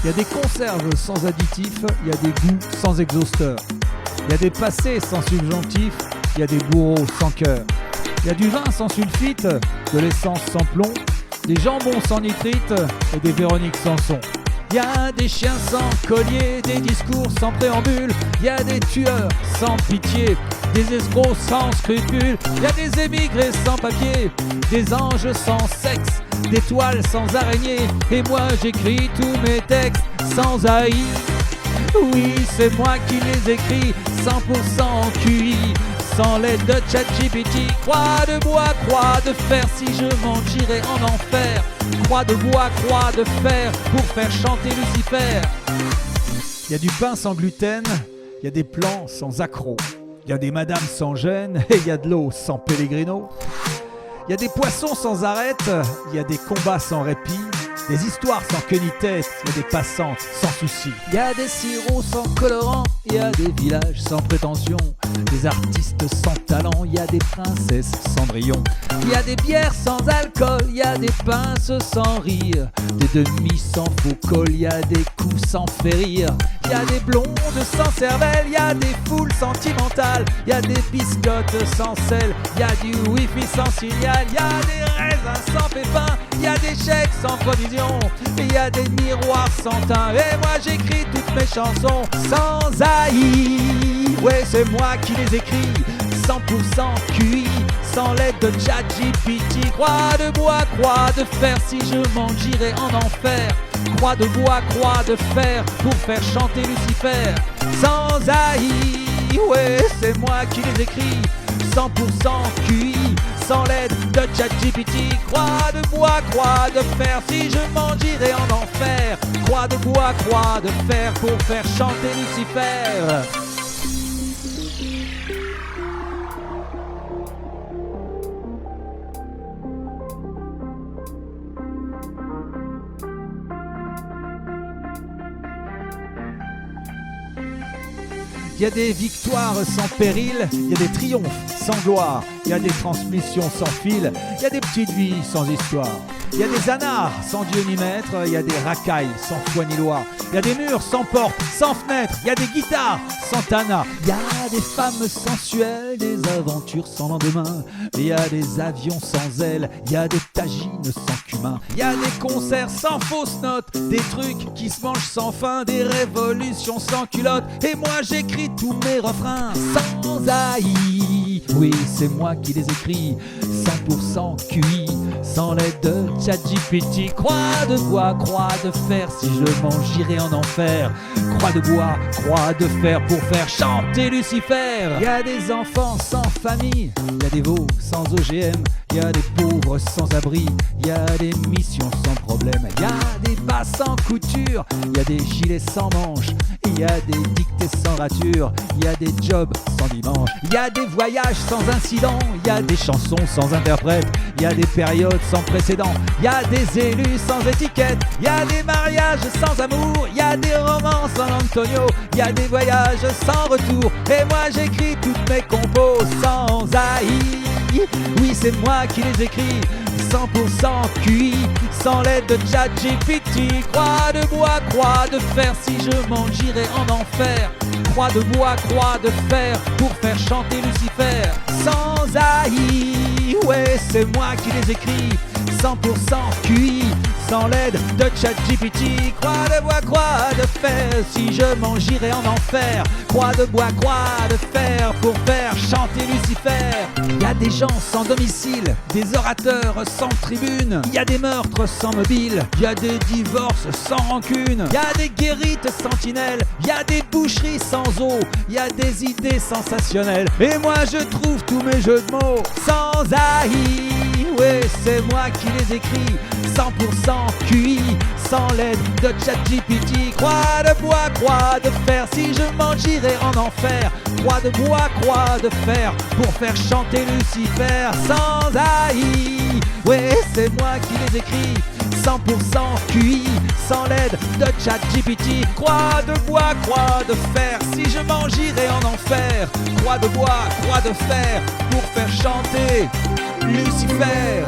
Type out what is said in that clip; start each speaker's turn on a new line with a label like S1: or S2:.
S1: Il y a des conserves sans additifs, il y a des goûts sans exhausteur. Il y a des passés sans subjonctif, il y a des bourreaux sans cœur. Il y a du vin sans sulfite, de l'essence sans plomb, des jambons sans nitrite et des Véroniques sans son. Il y a des chiens sans collier, des discours sans préambule, il y a des tueurs sans pitié, des escrocs sans scrupules, il y a des émigrés sans papier, des anges sans sexe, des toiles sans araignées, et moi j'écris tous mes textes sans AI. Oui, c'est moi qui les écris, 100% en QI, sans l'aide de ChatGPT. Croix de bois, croix de fer, si je monte j'irai en enfer. Croix de bois, croix de fer, pour faire chanter Lucifer. Il y a du pain sans gluten, il y a des plans sans accroc, il y a des madames sans gêne, et il y a de l'eau sans Pellegrino. Il y a des poissons sans arête, il y a des combats sans répit, des histoires sans queue ni tête, il y a des passantes sans souci. Il y a des sirops sans colorant, il y a des villages sans prétention, des artistes sans talent, il y a des princesses Cendrillon. Il y a des bières sans alcool, il y a des pinces sans rire, des demi sans faux col, il y a des coups sans faire rire. Il y a des blondes sans cervelle, il y a des foules sentimentales, il y a des biscottes sans sel, il y a du wifi sans signal, il y a des raisins sans pépins, il y a des chèques sans provision, il y a des miroirs sans teint. Et moi j'écris toutes mes chansons sans AI. Ouais, c'est moi qui les écris, 100% QI, sans l'aide de ChatGPT. Croix de bois, croix de fer, si je monte j'irai en enfer. Croix de bois, croix de fer, pour faire chanter Lucifer. Sans AI, ouais, c'est moi qui les écris, 100% QI, sans l'aide de ChatGPT. Croix de bois, croix de fer, si je monte j'irai en enfer. Croix de bois, croix de fer, pour faire chanter Lucifer. Il y a des victoires sans péril, il y a des triomphes sans gloire, il y a des transmissions sans fil, il y a des petites vies sans histoire. Il y a des anards sans Dieu ni maître, il y a des racailles sans foi ni loi, il y a des murs sans porte, sans fenêtre, il y a des guitares sans tana, il y a des femmes sensuelles, des aventures sans lendemain, il y a des avions sans ailes, il y a des tagines sans cumin, il y a des concerts sans fausses notes, des trucs qui se mangent sans fin, des révolutions sans culotte, et moi j'écris tous mes refrains sans AI. Oui, c'est moi qui les écris, 100% QI, sans l'aide de ChatGPT. Croix de bois, croix de fer, si je mange j'irai en enfer. Croix de bois, croix de fer, pour faire chanter Lucifer. Il y a des enfants sans famille, il y a des veaux sans OGM, il y a des pauvres sans abri, il y a des missions sans problème, il y a des bas sans couture, il y a des gilets sans manches, il y a des dictées sans rature, il y a des jobs sans dimanche, il y a des voyages sans incident, il y a des chansons sans interprète, il y a des périodes sans précédent, il y a des élus sans étiquette, il y a des mariages sans amour, il y a des romans sans Antonio, il y a des voyages sans retour, et moi j'écris toutes mes compos sans AI. Oui, c'est moi qui les écris, 100% QI, sans l'aide de ChatGPT. Croix de bois, croix de fer, si je monte j'irai en enfer. Croix de bois, croix de fer, pour faire chanter Lucifer. Sans AI, ouais, c'est moi qui les écris, 100% QI, sans l'aide de ChatGPT. Croix de bois, croix de fer, si je monte j'irai en enfer. Croix de bois, croix de fer, pour faire chanter Lucifer. Il y a des gens sans domicile, des orateurs sans tribune, il y a des meurtres sans mobile, il y a des divorces sans rancune, il y a des guérites sentinelles, il y a des boucheries sans eau, il y a des idées sensationnelles, et moi je trouve tous mes jeux de mots sans AI. Ouais, c'est moi qui les écris, 100% QI, sans l'aide de ChatGPT. Croix de bois, croix de fer, si je monte j'irai en enfer. Croix de bois, croix de fer, pour faire chanter Lucifer. Sans AI, ouais, c'est moi qui les écris, 100% QI, sans l'aide de ChatGPT. Croix de bois, croix de fer, si je mange j'irai en enfer. Croix de bois, croix de fer, pour faire chanter Lucifer.